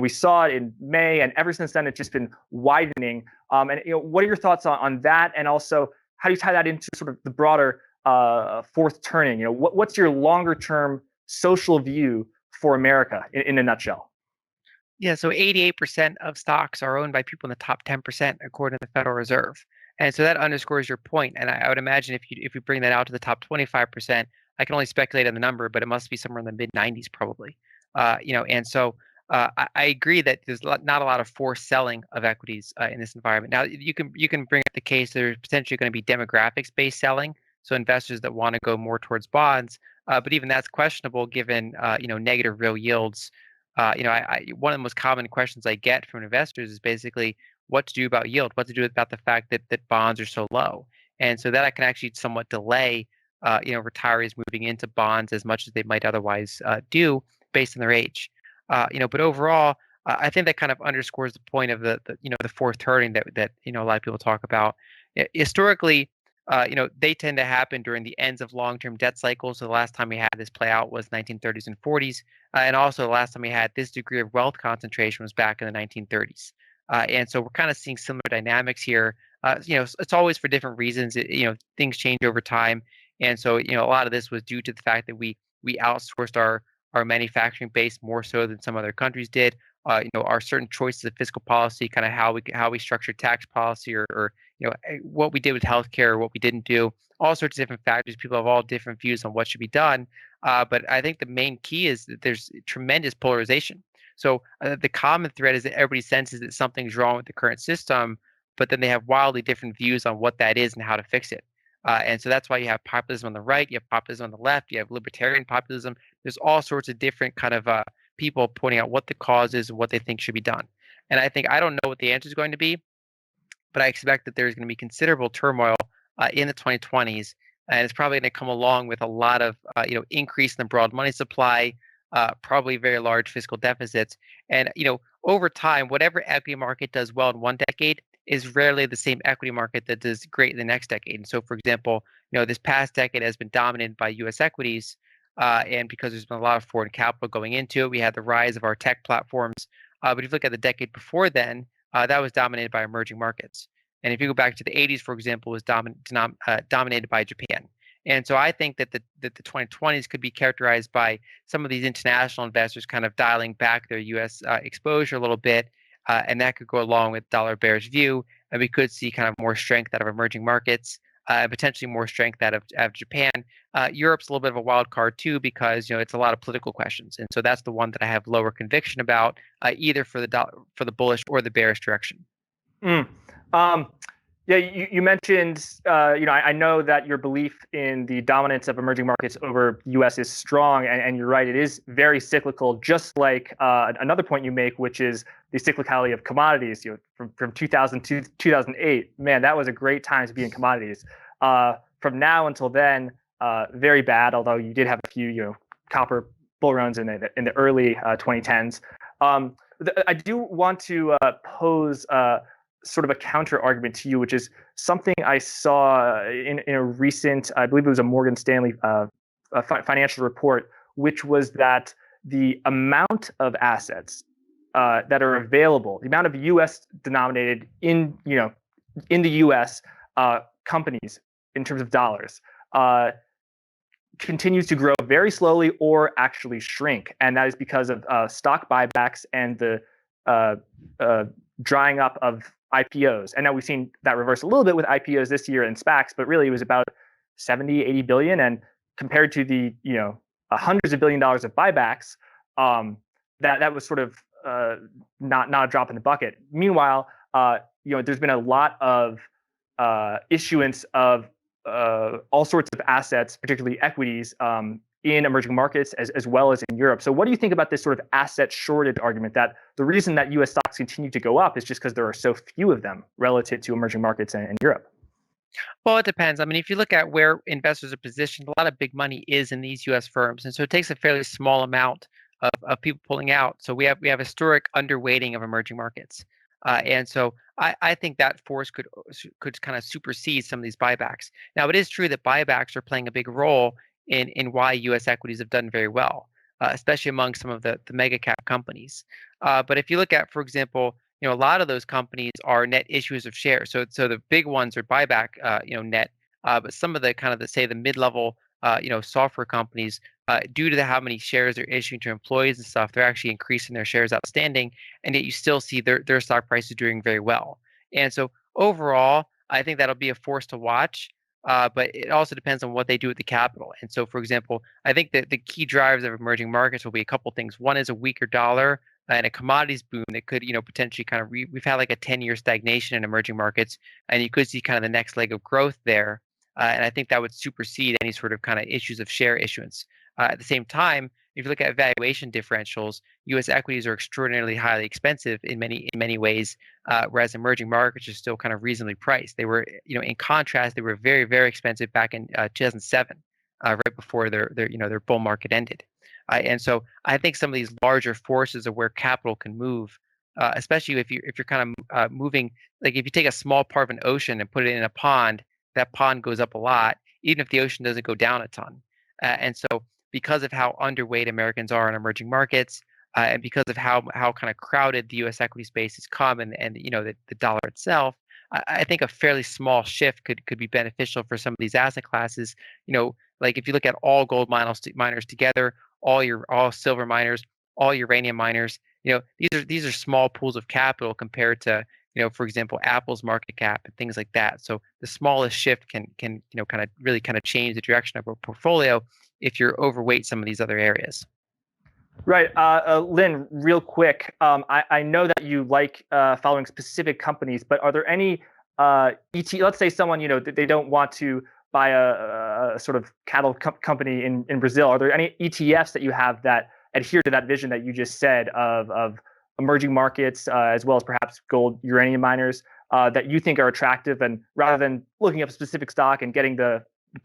saw it in May, and ever since then it's just been widening? And what are your thoughts on that, and also how do you tie that into sort of the broader fourth turning? What's your longer term social view for America in a nutshell? Yeah, so 88% of stocks are owned by people in the top 10%, according to the Federal Reserve. And so that underscores your point. And I would imagine if you bring that out to the top 25%, I can only speculate on the number, but it must be somewhere in the mid 90s probably. And so I agree that there's not a lot of forced selling of equities in this environment. Now you can bring up the case there's potentially going to be demographics-based selling, so investors that want to go more towards bonds. But even that's questionable given negative real yields. One of the most common questions I get from investors is basically what to do about yield, what to do about the fact that bonds are so low. And so that I can actually somewhat delay, retirees moving into bonds as much as they might otherwise do based on their age. But overall, I think that kind of underscores the point of the fourth turning that a lot of people talk about. Historically, they tend to happen during the ends of long-term debt cycles. So the last time we had this play out was 1930s and 40s. And also the last time we had this degree of wealth concentration was back in the 1930s. And so we're kind of seeing similar dynamics here. It's always for different reasons. Things change over time. And so, a lot of this was due to the fact that we outsourced our manufacturing base more so than some other countries did. Our certain choices of fiscal policy, kind of how we structured tax policy, or what we did with healthcare, or what we didn't do. All sorts of different factors. People have all different views on what should be done. But I think the main key is that there's tremendous polarization. So the common thread is that everybody senses that something's wrong with the current system, but then they have wildly different views on what that is and how to fix it. And so that's why you have populism on the right, you have populism on the left, you have libertarian populism. There's all sorts of different kind of people pointing out what the cause is and what they think should be done. And I don't know what the answer is going to be, but I expect that there's going to be considerable turmoil in the 2020s, and it's probably going to come along with a lot of increase in the broad money supply, probably very large fiscal deficits, and over time, whatever equity market does well in one decade is rarely the same equity market that does great in the next decade. And so, for example, this past decade has been dominated by U.S. equities, and because there's been a lot of foreign capital going into it, we had the rise of our tech platforms. But if you look at the decade before then, that was dominated by emerging markets. And if you go back to the 80s, for example, it was dominated by Japan. And so I think that the 2020s could be characterized by some of these international investors kind of dialing back their U.S. Exposure a little bit, and that could go along with dollar bearish view, and we could see kind of more strength out of emerging markets, potentially more strength out of Japan. Europe's a little bit of a wild card too, because it's a lot of political questions, and so that's the one that I have lower conviction about, either for the bullish or the bearish direction. Yeah, you mentioned, I know that your belief in the dominance of emerging markets over U.S. is strong, and you're right, it is very cyclical, just like another point you make, which is the cyclicality of commodities. From 2000 to 2008, man, that was a great time to be in commodities. From now until then, very bad, although you did have a few, copper bull runs in the early 2010s. I do want to pose sort of a counter argument to you, which is something I saw in a recent, I believe it was a Morgan Stanley financial report, which was that the amount of assets that are available, the amount of U.S. denominated in the U.S. Companies in terms of dollars, continues to grow very slowly or actually shrink, and that is because of stock buybacks and the drying up of IPOs. And now we've seen that reverse a little bit with IPOs this year and SPACs, but really it was about 70, 80 billion. And compared to the, hundreds of $billions of buybacks, that was sort of not a drop in the bucket. Meanwhile, there's been a lot of issuance of all sorts of assets, particularly equities, in emerging markets as well as in Europe. So what do you think about this sort of asset shortage argument, that the reason that US stocks continue to go up is just because there are so few of them relative to emerging markets and Europe? Well, it depends. I mean, if you look at where investors are positioned, a lot of big money is in these U.S. firms, and so it takes a fairly small amount of people pulling out. So we have historic underweighting of emerging markets, and so I think that force could kind of supersede some of these buybacks. Now, it is true that buybacks are playing a big role in why U.S. equities have done very well, especially among some of the mega cap companies. But if you look at, for example, a lot of those companies are net issuers of shares. So the big ones are buyback, net. But some of the kind of the mid-level, software companies, due to how many shares they're issuing to employees and stuff, they're actually increasing their shares outstanding, and yet you still see their stock prices doing very well. And so overall, I think that'll be a force to watch. But it also depends on what they do with the capital. And so, for example, I think that the key drivers of emerging markets will be a couple things. One is a weaker dollar and a commodities boom that could, potentially kind of we've had like a 10-year stagnation in emerging markets, and you could see kind of the next leg of growth there. And I think that would supersede any sort of kind of issues of share issuance. At the same time, if you look at valuation differentials, U.S. equities are extraordinarily highly expensive in many ways, whereas emerging markets are still kind of reasonably priced. They were, in contrast, they were very, very expensive back in 2007, right before their bull market ended. And so I think some of these larger forces of where capital can move, especially if you're kind of moving, like if you take a small part of an ocean and put it in a pond, that pond goes up a lot, even if the ocean doesn't go down a ton. And so because of how underweight Americans are in emerging markets, and because of how kind of crowded the U.S. equity space has come, and the dollar itself, I think a fairly small shift could be beneficial for some of these asset classes. Like if you look at all gold miners together, all silver miners, all uranium miners, these are small pools of capital compared to, for example, Apple's market cap and things like that. So the smallest shift can kind of really kind of change the direction of a portfolio if you're overweight some of these other areas. Right. Lyn, real quick, I know that you like following specific companies, but are there any let's say someone, they don't want to buy a sort of cattle company in Brazil. Are there any ETFs that you have that adhere to that vision that you just said of emerging markets, as well as perhaps gold, uranium miners, that you think are attractive? And rather than looking up a specific stock and getting the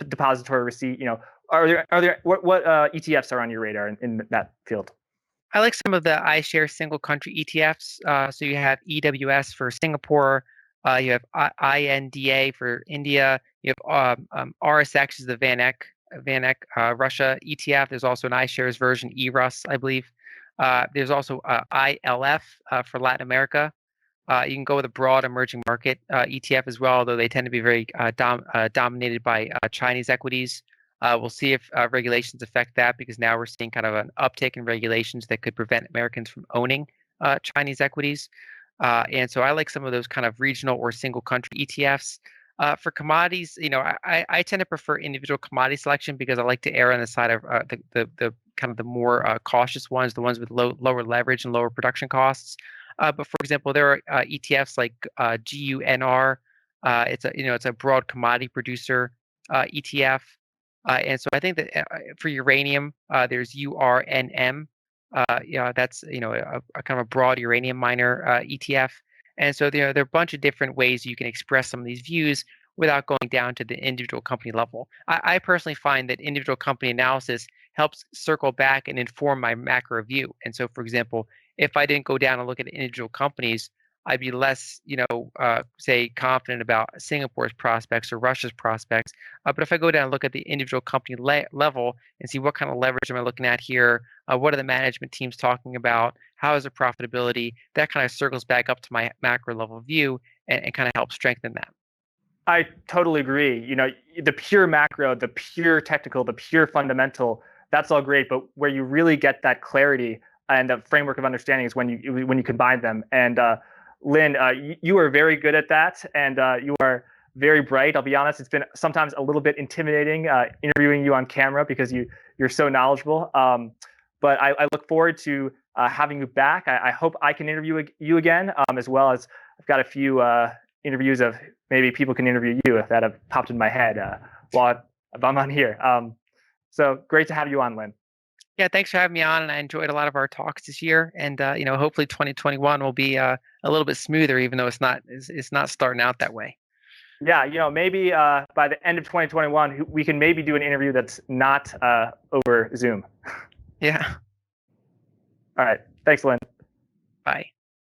depository receipt, what ETFs are on your radar in that field? I like some of the iShares single country ETFs. So you have EWS for Singapore, you have INDA for India, you have RSX is the VanEck Russia ETF. There's also an iShares version, ERUS, I believe. There's also ILF for Latin America. You can go with a broad emerging market ETF as well, although they tend to be very dominated by Chinese equities. We'll see if regulations affect that, because now we're seeing kind of an uptick in regulations that could prevent Americans from owning Chinese equities. And so I like some of those kind of regional or single country ETFs. For commodities, I tend to prefer individual commodity selection, because I like to err on the side of the kind of the more cautious ones, the ones with lower leverage and lower production costs. But for example, there are ETFs like GUNR It's a broad commodity producer ETF. And so I think that for uranium, there's URNM. That's a kind of a broad uranium miner ETF. And so there are a bunch of different ways you can express some of these views without going down to the individual company level. I personally find that individual company analysis helps circle back and inform my macro view. And so, for example, if I didn't go down and look at individual companies, I'd be less, say, confident about Singapore's prospects or Russia's prospects. But if I go down and look at the individual company level and see what kind of leverage am I looking at here, what are the management teams talking about, how is the profitability, that kind of circles back up to my macro level view and kind of helps strengthen that. I totally agree. The pure macro, the pure technical, the pure fundamental, that's all great. But where you really get that clarity and the framework of understanding is when you combine them. And Lyn, you are very good at that, and you are very bright. I'll be honest; it's been sometimes a little bit intimidating interviewing you on camera because you're so knowledgeable. But I look forward to having you back. I hope I can interview you again, as well as I've got a few interviews of maybe people can interview you that have popped in my head while I'm on here. So great to have you on, Lyn. Yeah, thanks for having me on, and I enjoyed a lot of our talks this year. And hopefully 2021 will be a little bit smoother, even though it's not starting out that way. Yeah, maybe by the end of 2021, we can maybe do an interview that's not over Zoom. Yeah. All right. Thanks, Lyn. Bye.